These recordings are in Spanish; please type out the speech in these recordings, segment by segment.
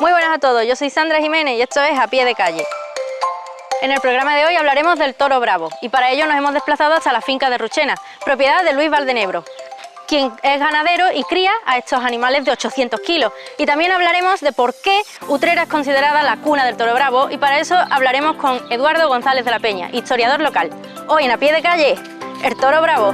Muy buenas a todos, yo soy Sandra Jiménez y esto es A Pie de Calle. En el programa de hoy hablaremos del toro bravo y para ello nos hemos desplazado hasta la finca de Ruchena, propiedad de Luis Valdenebro, quien es ganadero y cría a estos animales de 800 kilos. Y también hablaremos de por qué Utrera es considerada la cuna del toro bravo y para eso hablaremos con Eduardo González de la Peña, historiador local. Hoy en A Pie de Calle, el toro bravo.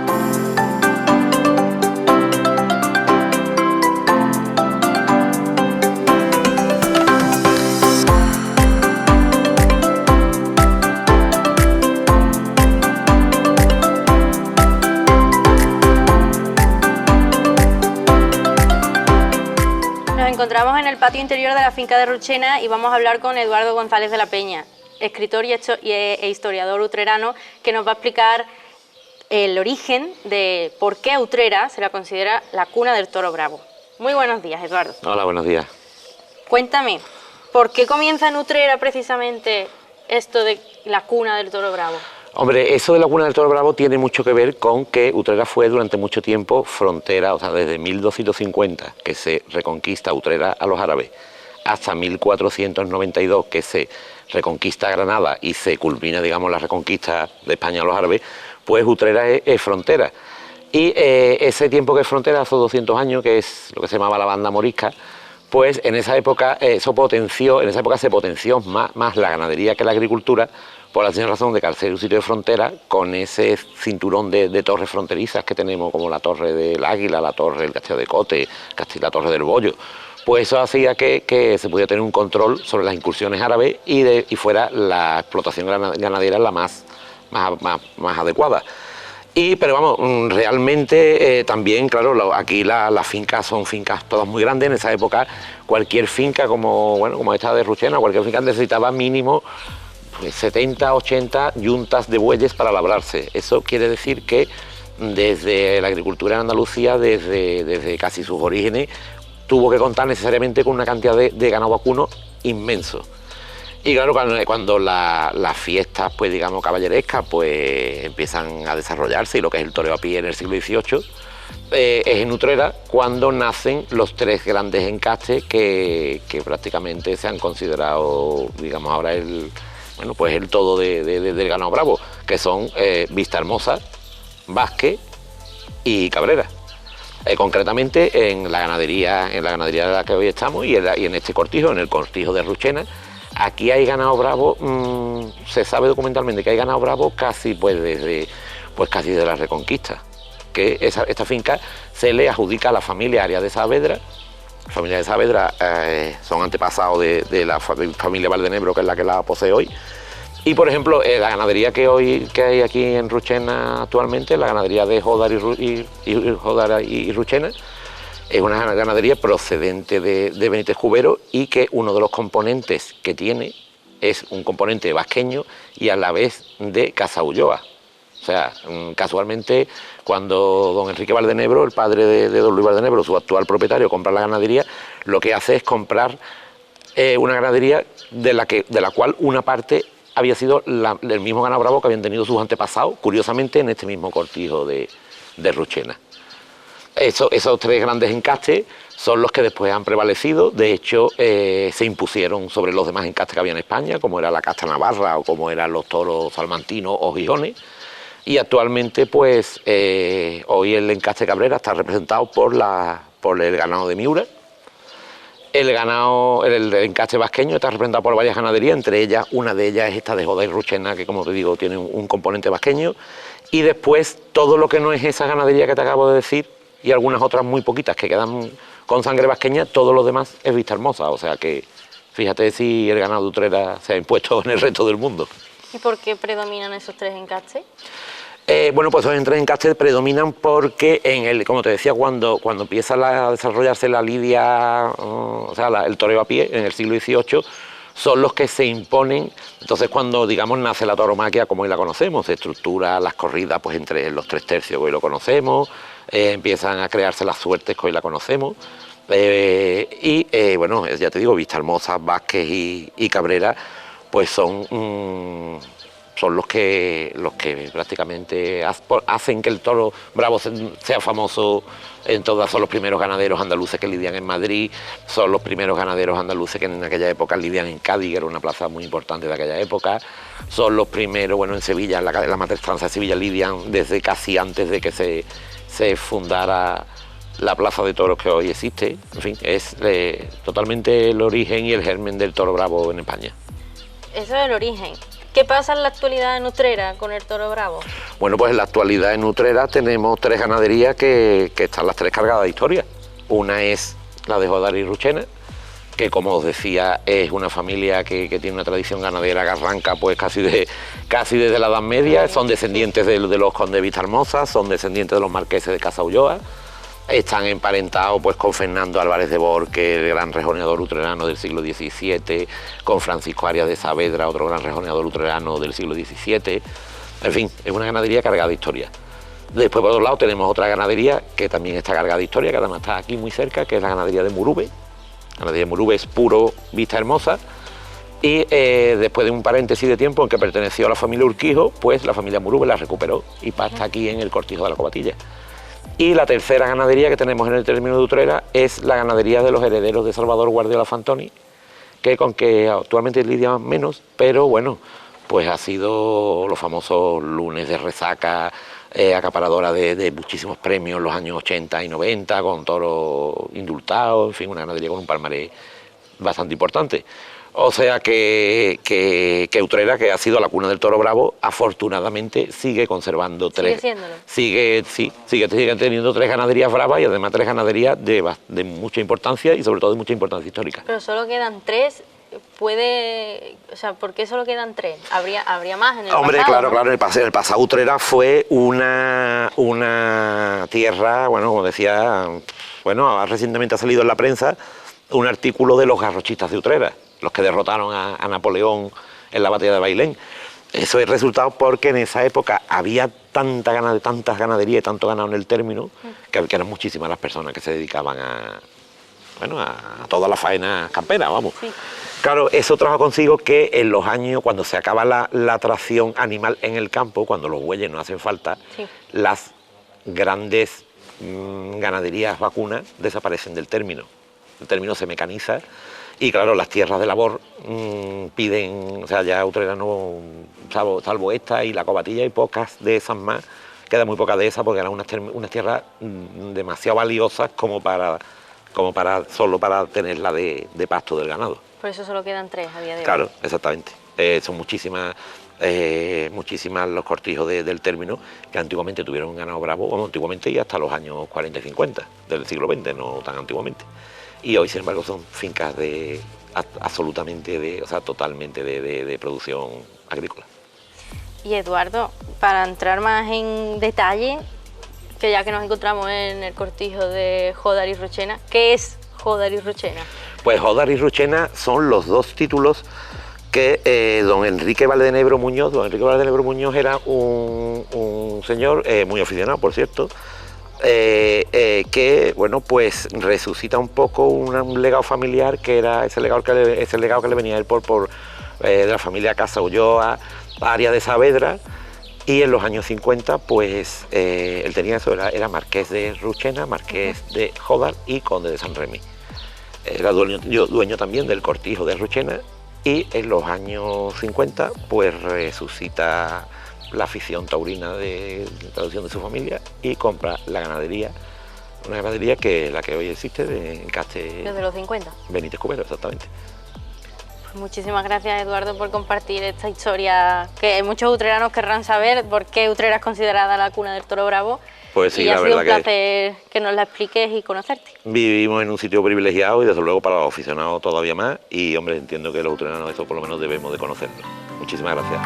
Nos encontramos en el patio interior de la finca de Ruchena y vamos a hablar con Eduardo González de la Peña, escritor e historiador utrerano, que nos va a explicar el origen de por qué Utrera se la considera la cuna del toro bravo. Muy buenos días, Eduardo. Hola, buenos días. Cuéntame, ¿por qué comienza en Utrera precisamente esto de la cuna del toro bravo? Hombre, eso de la cuna del toro bravo tiene mucho que ver con que Utrera fue durante mucho tiempo frontera, o sea, desde 1250, que se reconquista Utrera a los árabes, hasta 1492, que se reconquista Granada y se culmina, digamos, la reconquista de España a los árabes, pues Utrera es frontera. Y ese tiempo que es frontera, hace 200 años, que es lo que se llamaba la banda morisca, pues en esa época se potenció más la ganadería que la agricultura, por la sencilla razón de que al ser un sitio de frontera, con ese cinturón de torres fronterizas que tenemos, como la Torre del Águila, la Torre del Castillo de Cote, la Torre del Bollo, pues eso hacía que se pudiera tener un control sobre las incursiones árabes y fuera la explotación ganadera la más adecuada. Pero vamos, realmente también, claro, aquí las fincas son fincas todas muy grandes. En esa época cualquier finca como esta de Ruchena, cualquier finca necesitaba mínimo 70, 80 yuntas de bueyes para labrarse. Eso quiere decir que desde la agricultura en Andalucía, desde casi sus orígenes, tuvo que contar necesariamente con una cantidad de ganado vacuno inmenso. Y claro, cuando las fiestas, pues digamos, caballerescas, pues empiezan a desarrollarse, y lo que es el toreo a pie en el siglo XVIII, es en Utrera cuando nacen los tres grandes encastes que prácticamente se han considerado, digamos, ahora el todo del ganado bravo, que son Vistahermosa, Vázquez y Cabrera. Concretamente en la ganadería de la que hoy estamos y en este cortijo, en el cortijo de Ruchena, aquí hay ganado bravo, se sabe documentalmente que hay ganado bravo casi casi desde la Reconquista, que esta finca se le adjudica a la familia Arias de Saavedra. La familia de Saavedra son antepasados de la familia Valdenebro, que es la que la posee hoy. Y por ejemplo, la ganadería que hay aquí en Ruchena actualmente, la ganadería de Jódar y Ruchena, es una ganadería procedente de Benítez Cubero y que uno de los componentes que tiene es un componente vasqueño y a la vez de Casa Ulloa. O sea, casualmente, cuando don Enrique Valdenebro, el padre de don Luis Valdenebro, su actual propietario, compra la ganadería, lo que hace es comprar una ganadería de la cual una parte había sido el mismo ganado bravo que habían tenido sus antepasados, curiosamente en este mismo cortijo de Ruchena. Esos tres grandes encastes son los que después han prevalecido. De hecho, se impusieron sobre los demás encastes que había en España, como era la casta navarra o como eran los toros salmantinos o gijones. Y actualmente, pues, hoy el encaste Cabrera está representado por el ganado de Miura. El encaste vasqueño está representado por varias ganaderías, entre ellas, una de ellas es esta de Jódar y Ruchena, que como te digo, tiene un componente vasqueño. Y después, todo lo que no es esa ganadería que te acabo de decir, y algunas otras muy poquitas que quedan con sangre vasqueña, todo lo demás es Vistahermosa. O sea que, fíjate si el ganado de Utrera se ha impuesto en el resto del mundo. ¿Y por qué predominan esos tres encastes? Pues esos tres encastes predominan porque, como te decía, cuando empieza a desarrollarse la lidia, el toreo a pie en el siglo XVIII, son los que se imponen. Entonces, cuando, digamos, nace la tauromaquia como hoy la conocemos, se estructura las corridas pues entre los 3/3 que hoy lo conocemos, empiezan a crearse las suertes que hoy la conocemos, ya te digo, Vistahermosa, Vázquez y Cabrera, pues son son los que prácticamente hacen que el toro bravo sea famoso en todas. Son los primeros ganaderos andaluces que lidian en Madrid, son los primeros ganaderos andaluces que en aquella época lidian en Cádiz, que era una plaza muy importante de aquella época, son los primeros, bueno, en Sevilla, en la maestranza de Sevilla lidian desde casi antes de que se fundara la plaza de toros que hoy existe. En fin, es totalmente el origen y el germen del toro bravo en España. Eso es el origen. ¿Qué pasa en la actualidad en Utrera con el toro bravo? Bueno, pues en la actualidad en Utrera tenemos 3 ganaderías que están las 3 cargadas de historia. Una es la de Jodar y Ruchena, que como os decía es una familia que tiene una tradición ganadera que arranca pues casi desde la Edad Media. Son descendientes de los condes de Vistahermosa, son descendientes de los marqueses de Casa Ulloa. Están emparentados pues con Fernando Álvarez de Borque, el gran rejoneador utrerano del siglo XVII, con Francisco Arias de Saavedra, otro gran rejoneador utrerano del siglo XVII. En fin, es una ganadería cargada de historia. Después, por otro lado, tenemos otra ganadería que también está cargada de historia, que además está aquí muy cerca, que es la ganadería de Murube. La ganadería de Murube es puro Vistahermosa. Y después de un paréntesis de tiempo en que perteneció a la familia Urquijo, pues la familia Murube la recuperó y pasta aquí en el Cortijo de la Covatilla. Y la tercera ganadería que tenemos en el término de Utrera es la ganadería de los herederos de Salvador Guardiola Fantoni, que actualmente lidian menos, pero bueno, pues ha sido los famosos lunes de resaca, acaparadora de muchísimos premios en los años 80 y 90, con toros indultados, en fin, una ganadería con un palmarés bastante importante. O sea que Utrera, que ha sido la cuna del toro bravo, afortunadamente sigue conservando sigue teniendo 3 ganaderías bravas y además 3 ganaderías de mucha importancia y sobre todo de mucha importancia histórica. Pero solo quedan 3, ¿por qué solo quedan 3? ¿Habría más en el pasado? Hombre, claro, ¿no? En el pasado Utrera fue una tierra, bueno, como decía, bueno, recientemente ha salido en la prensa un artículo de los garrochistas de Utrera, los que derrotaron a Napoleón en la batalla de Bailén. Eso es resultado porque en esa época había tantas ganaderías y tanto ganado en el término, que eran muchísimas las personas que se dedicaban a toda la faena campera, vamos. Sí. Claro, eso trajo consigo que en los años, cuando se acaba la tracción animal en el campo, cuando los bueyes no hacen falta, sí, las grandes ganaderías vacunas desaparecen del término. El término se mecaniza y claro, las tierras de labor piden, o sea, ya Utrera no, salvo esta y la Covatilla y pocas de esas más, queda muy pocas de esas porque eran unas tierras demasiado valiosas como para solo para tenerla de pasto del ganado. Por eso solo quedan 3 a día de hoy. Claro, exactamente. Son muchísimas los cortijos del término que antiguamente tuvieron un ganado bravo, bueno, antiguamente y hasta los años 40 y 50 del siglo XX, no tan antiguamente. Y hoy, sin embargo, son fincas totalmente de producción agrícola. Y Eduardo, para entrar más en detalle, que ya que nos encontramos en el cortijo de Jodar y Ruchena, ¿qué es Jodar y Ruchena? Pues Jodar y Ruchena son los 2 títulos que don Enrique Valdenebro Muñoz. Don Enrique Valdenebro Muñoz era un señor muy aficionado, por cierto, que bueno, pues resucita un poco un legado familiar, que era ese legado que le venía a él de la familia Casa Ulloa, Arias de Saavedra, y en los años 50 pues él tenía eso, era marqués de Ruchena, marqués de Jodar y conde de San Remi. Era dueño también del cortijo de Ruchena, y en los años 50 pues resucita la afición taurina de traducción de su familia y compra la ganadería, una ganadería que la que hoy existe en Caste. Desde los 50. Benítez Cubero, exactamente. Pues muchísimas gracias, Eduardo, por compartir esta historia que muchos utreranos querrán saber por qué Utrera es considerada la cuna del toro bravo. Pues sí, y la ha sido verdad un placer que nos la expliques y conocerte. Vivimos en un sitio privilegiado y desde luego para los aficionados todavía más, y hombre, entiendo que los utreranos eso por lo menos debemos de conocerlo. Muchísimas gracias.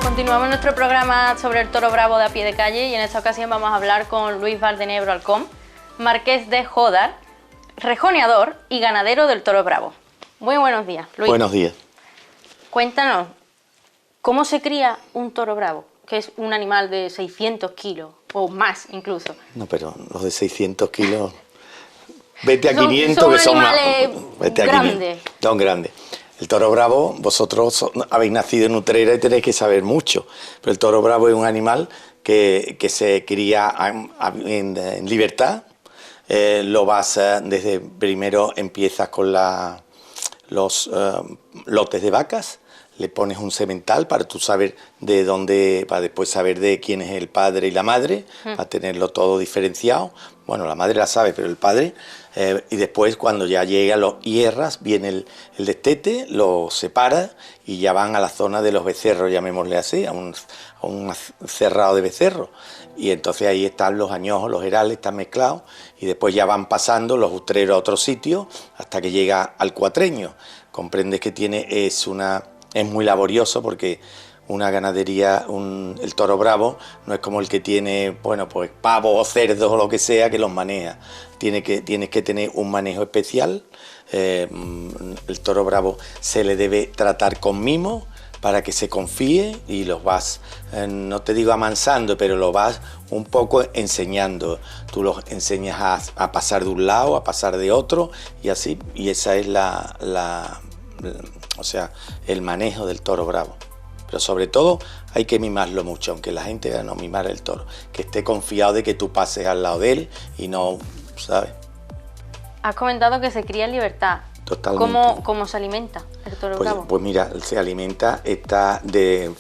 Continuamos nuestro programa sobre el toro bravo de a pie de calle y en esta ocasión vamos a hablar con Luis Valdenebro Alcón, marqués de Jódar, rejoneador y ganadero del toro bravo. Muy buenos días, Luis. Buenos días. Cuéntanos, ¿cómo se cría un toro bravo? Que es un animal de 600 kilos o más incluso. No, pero los de 600 kilos... Vete a Son 500 que son más... Vete a grandes. Son grandes. El toro bravo, vosotros habéis nacido en Utrera y tenéis que saber mucho, pero el toro bravo es un animal que se cría en libertad. Lo vas desde primero empiezas con los lotes de vacas, le pones un semental para tú saber de dónde, para después saber de quién es el padre y la madre, para tenerlo todo diferenciado. Bueno, la madre la sabe, pero el padre... y después cuando ya llega los hierras, viene el destete, lo separa y ya van a la zona de los becerros, llamémosle así, a un cerrado de becerros. Y entonces ahí están los añojos, los herales, están mezclados y después ya van pasando los utreros a otro sitio hasta que llega al cuatreño. Comprendes que es muy laborioso porque una ganadería, el toro bravo, no es como el que tiene, bueno, pues pavos o cerdos o lo que sea que los maneja. Tienes que tener un manejo especial. El toro bravo se le debe tratar con mimo para que se confíe y los vas, no te digo amansando, pero los vas un poco enseñando. Tú los enseñas a pasar de un lado, a pasar de otro y así. Y esa es o sea, el manejo del toro bravo. Pero sobre todo hay que mimarlo mucho, aunque la gente no mimar el toro, que esté confiado de que tú pases al lado de él y no, ¿sabes? Has comentado que se cría en libertad. Totalmente. ¿Cómo se alimenta el toro bravo? Pues mira, se alimenta,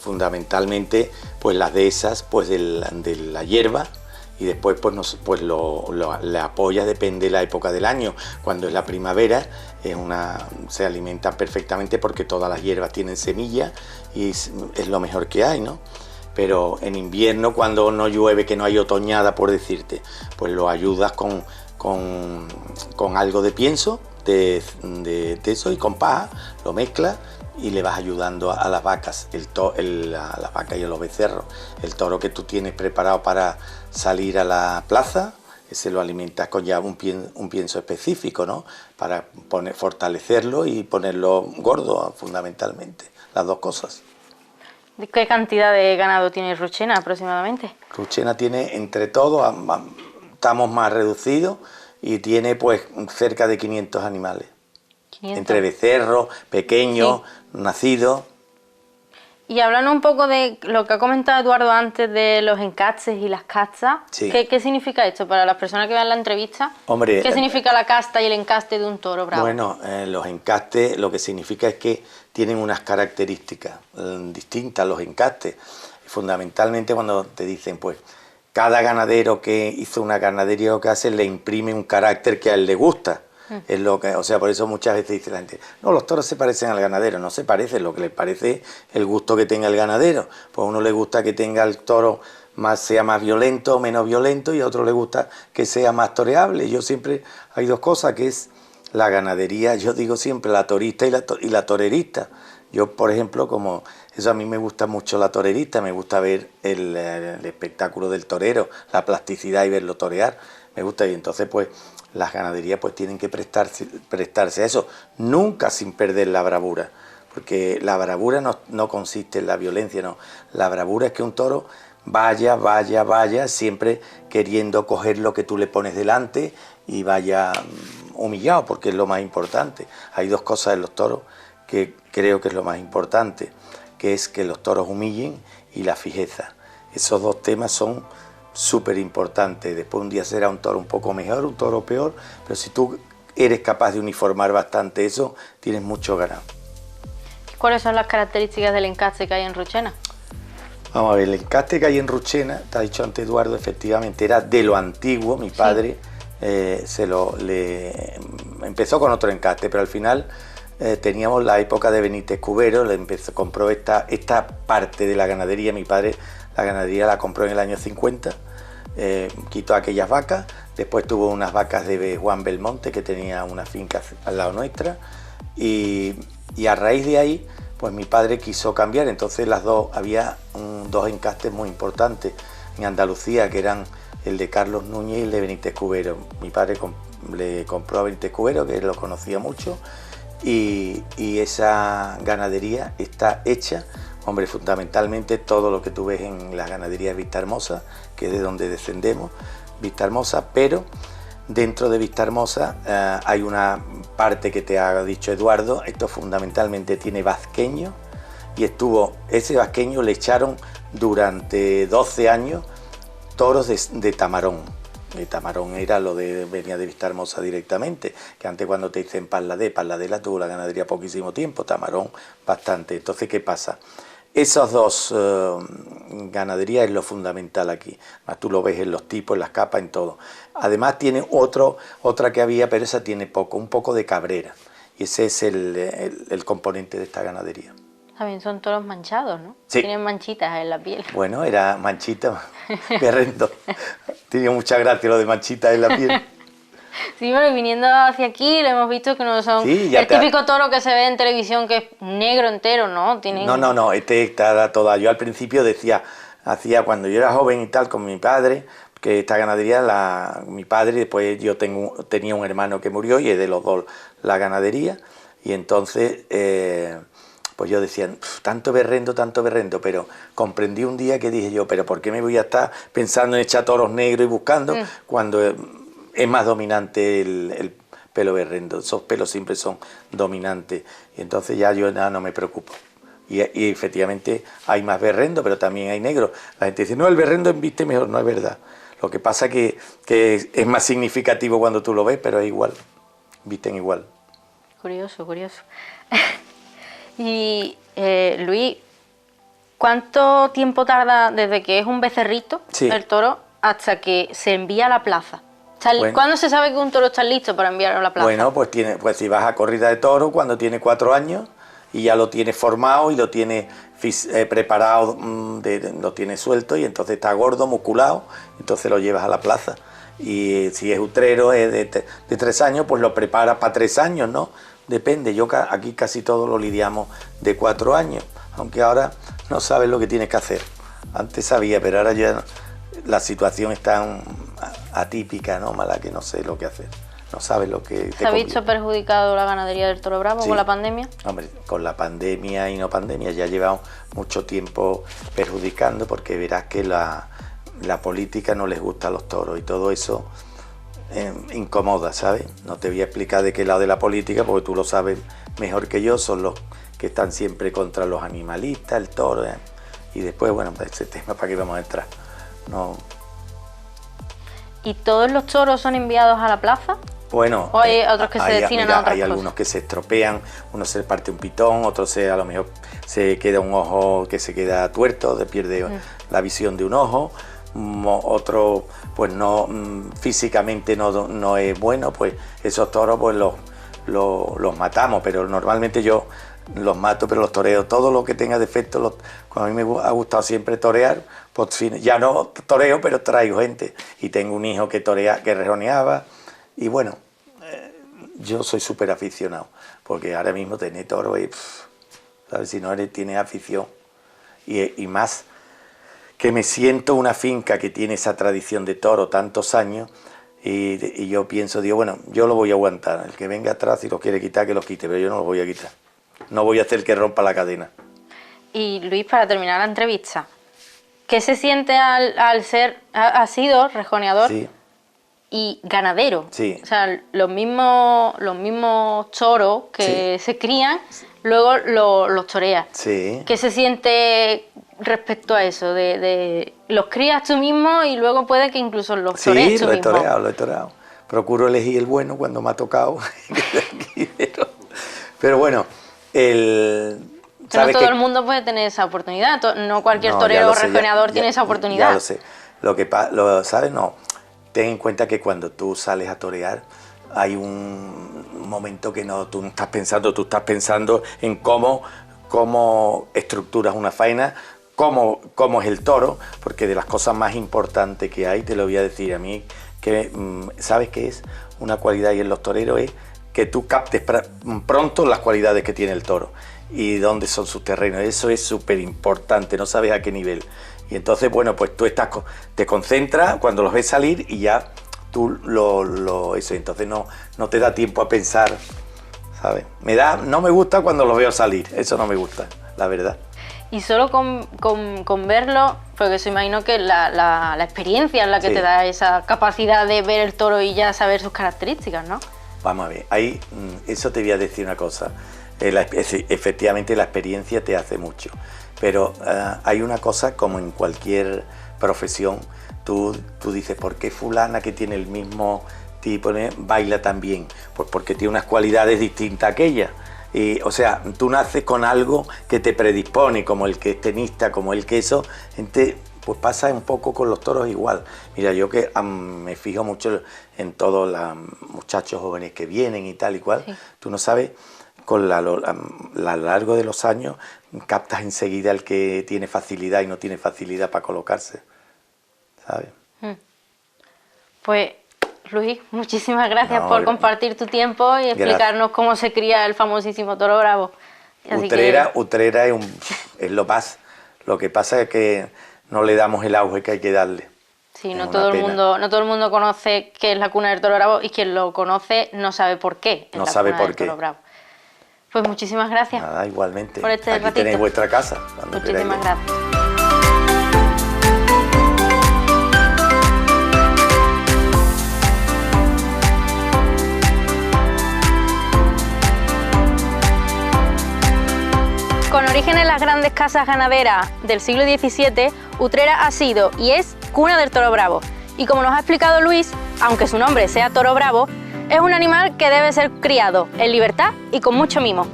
fundamentalmente pues las dehesas pues de la hierba y después le apoyas, depende de la época del año. Cuando es la primavera se alimenta perfectamente porque todas las hierbas tienen semilla y es lo mejor que hay, ¿no? Pero en invierno, cuando no llueve, que no hay otoñada, por decirte, pues lo ayudas con algo de pienso, de eso y con paja, lo mezclas y le vas ayudando a las vacas, a las vacas y a los becerros. El toro que tú tienes preparado para salir a la plaza, ese lo alimentas con ya un pienso específico, ¿no? Para fortalecerlo y ponerlo gordo, fundamentalmente, las dos cosas. ¿Qué cantidad de ganado tiene Ruchena aproximadamente? Ruchena tiene, entre todos, estamos más reducidos y tiene pues cerca de 500 animales. 500. Entre becerros, pequeños, sí, nacidos. Y hablando un poco de lo que ha comentado Eduardo antes de los encastes y las castas, sí. ¿Qué significa esto para las personas que vean la entrevista? Hombre, ¿qué significa la casta y el encaste de un toro bravo? Bueno, los encastes lo que significa es que tienen unas características distintas los encastes. Fundamentalmente cuando te dicen, pues, cada ganadero que hizo una ganadería o que hace le imprime un carácter que a él le gusta. Es lo que, o sea, por eso muchas veces dice la gente, no, los toros se parecen al ganadero. No se parecen, lo que les parece el gusto que tenga el ganadero. Pues a uno le gusta que tenga el toro sea más violento o menos violento y a otro le gusta que sea más toreable. Hay dos cosas, que es la ganadería, yo digo siempre, la torista y la torerista. Yo, por ejemplo, como eso a mí me gusta mucho la torerista, me gusta ver el espectáculo del torero, la plasticidad y verlo torear, me gusta. Y entonces pues las ganaderías pues tienen que prestarse a eso, nunca sin perder la bravura, porque la bravura no consiste en la violencia, no. La bravura es que un toro vaya, siempre queriendo coger lo que tú le pones delante y vaya humillado, porque es lo más importante. Hay dos cosas en los toros que creo que es lo más importante, que es que los toros humillen y la fijeza. Esos dos temas son súper importante. Después un día será un toro un poco mejor, un toro peor, pero si tú eres capaz de uniformar bastante eso, tienes mucho ganado. ¿Cuáles son las características del encaste que hay en Ruchena? Vamos a ver, el encaste que hay en Ruchena, te ha dicho antes Eduardo, efectivamente era de lo antiguo. Mi padre empezó con otro encaste, pero al final teníamos la época de Benítez Cubero, compró esta parte de la ganadería. Mi padre la ganadería la compró en el año 50, quitó aquellas vacas, después tuvo unas vacas de Juan Belmonte, que tenía una finca al lado nuestra, y a raíz de ahí pues mi padre quiso cambiar, entonces había dos encastes muy importantes en Andalucía, que eran el de Carlos Núñez y el de Benítez Cubero. Mi padre le compró a Benítez Cubero, que él lo conocía mucho, y esa ganadería está hecha, hombre, fundamentalmente todo lo que tú ves en las ganaderías de Vistahermosa, que es de donde descendemos, Vistahermosa, pero dentro de Vistahermosa hay una parte que te ha dicho Eduardo, esto fundamentalmente tiene vasqueño, y ese vasqueño le echaron durante 12 años toros de Tamarón. El Tamarón venía de Vistahermosa directamente, que antes cuando te dicen Parladé la tuvo la ganadería poquísimo tiempo, Tamarón bastante. Entonces, ¿qué pasa? Esas dos ganaderías es lo fundamental aquí. Tú lo ves en los tipos, en las capas, en todo. Además tiene otra que había, pero esa tiene un poco de cabrera. Y ese es el componente de esta ganadería. También son toros manchados, ¿no? Sí. Tienen manchitas en la piel. Bueno, era manchita, berrendo. Tenía mucha gracia lo de manchitas en la piel. Sí, pero viniendo hacia aquí le hemos visto que no son el típico toro que se ve en televisión, que es negro entero, ¿no? No, este está toda. Yo al principio hacía cuando yo era joven y tal con mi padre, que esta ganadería, mi padre, después yo tenía un hermano que murió y es de los dos la ganadería, y entonces pues yo decía, tanto berrendo, pero comprendí un día que dije yo, pero ¿por qué me voy a estar pensando en echar toros negros y buscando cuando es más dominante el pelo berrendo? Esos pelos siempre son dominantes, y entonces ya yo no me preocupo. Y efectivamente hay más berrendo, pero también hay negro. La gente dice, no, el berrendo embiste mejor, no es verdad. Lo que pasa que es más significativo cuando tú lo ves, pero es igual, visten igual. Curioso. Y Luis, ¿cuánto tiempo tarda desde que es un becerrito, el toro, hasta que se envía a la plaza? ¿Cuándo se sabe que un toro está listo para enviarlo a la plaza? Bueno, pues si vas a corrida de toro cuando tiene 4 años y ya lo tienes formado y lo tienes preparado, lo tienes suelto, y entonces está gordo, musculado, entonces lo llevas a la plaza. Y si es utrero, es de 3 años, pues lo preparas para 3 años, ¿no? Depende, aquí casi todo lo lidiamos de 4 años, aunque ahora no sabes lo que tienes que hacer. Antes sabía, pero ahora ya la situación es tan atípica, ¿no? Mala, que no sé lo que hacer. No sabes lo que te ¿Se ha visto perjudicado la ganadería del toro bravo con la pandemia? Hombre, con la pandemia y no pandemia, ya llevamos mucho tiempo perjudicando, porque verás que la política no les gusta a los toros y todo eso incomoda, ¿sabes? No te voy a explicar de qué lado de la política, porque tú lo sabes mejor que yo, son los que están siempre contra los animalistas, el toro, y después, bueno, pues ese tema, ¿para qué vamos a entrar? No. ¿Y todos los toros son enviados a la plaza? Bueno, ¿O hay otros que se destinan a otras cosas? Hay algunos que se estropean, uno se le parte un pitón, otro a lo mejor se queda un ojo que se queda tuerto, pierde la visión de un ojo, otro pues no, físicamente no es bueno, pues esos toros pues los matamos, pero normalmente yo los mato, pero los toreo. Todo lo que tenga defectos, como a mí me ha gustado siempre torear, pues ya no toreo, pero traigo gente, y tengo un hijo que rejoneaba. Y bueno, yo soy súper aficionado, porque ahora mismo tener toro y, ¿sabes? Si no tienes afición, y más que me siento una finca que tiene esa tradición de toro tantos años, y yo pienso, digo, bueno, yo lo voy a aguantar, el que venga atrás, si lo quiere quitar, que lo quite, pero yo no lo voy a quitar, no voy a hacer que rompa la cadena. Y Luis, para terminar la entrevista, ¿qué se siente al ser, ha sido rejoneador? Sí. Y ganadero, sí. O sea, los mismos toros que se crían, luego los toreas. Sí. ¿Qué se siente respecto a eso? De los crías tú mismo y luego puede que incluso los torees tú mismo. Sí, lo he toreado. Procuro elegir el bueno cuando me ha tocado. Pero bueno, no todo el mundo puede tener esa oportunidad, no cualquier torero o rejoneador tiene esa oportunidad. Ya lo sé. ¿Sabes? No. Ten en cuenta que cuando tú sales a torear hay un momento que tú no estás pensando, tú estás pensando en cómo estructuras una faena, cómo es el toro, porque de las cosas más importantes que hay, te lo voy a decir a mí, que ¿sabes qué es? Una cualidad y en los toreros es que tú captes pronto las cualidades que tiene el toro. y dónde son sus terrenos. Eso es súper importante, no sabes a qué nivel. Y entonces, bueno, pues tú te concentras cuando los ves salir y ya tú eso. Entonces no te da tiempo a pensar, ¿sabes? No me gusta cuando los veo salir, eso no me gusta, la verdad. Y solo con verlo, porque se imagino que la experiencia es la que Sí. te da esa capacidad de ver el toro y ya saber sus características, ¿no? Vamos a ver, ahí, eso te voy a decir una cosa. Efectivamente la experiencia te hace mucho, pero hay una cosa como en cualquier profesión, tú dices, ¿por qué fulana que tiene el mismo tipo baila tan bien? Pues porque tiene unas cualidades distintas a aquella. O sea, tú naces con algo que te predispone, como el que es tenista, como el que eso, pues pasa un poco con los toros igual. Mira, yo que me fijo mucho en todos los muchachos jóvenes que vienen y tal y cual, sí. Tú no sabes, con a lo largo de los años captas enseguida el que tiene facilidad y no tiene facilidad para colocarse, ¿sabes? Pues Luis, muchísimas gracias por compartir tu tiempo y explicarnos cómo se cría el famosísimo toro bravo. Utrera es lo más. Lo que pasa es que no le damos el auge que hay que darle. Sí, no todo el mundo conoce qué es la cuna del toro bravo y quien lo conoce no sabe por qué. No sabe por qué. Pues muchísimas gracias. Nada, igualmente. Por este Aquí ratito. tenéis vuestra casa. Muchísimas gracias. Con origen en las grandes casas ganaderas del siglo XVII, Utrera ha sido y es cuna del toro bravo. Y como nos ha explicado Luis, aunque su nombre sea toro bravo, es un animal que debe ser criado en libertad y con mucho mimo.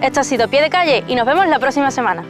Esto ha sido Pie de Calle y nos vemos la próxima semana.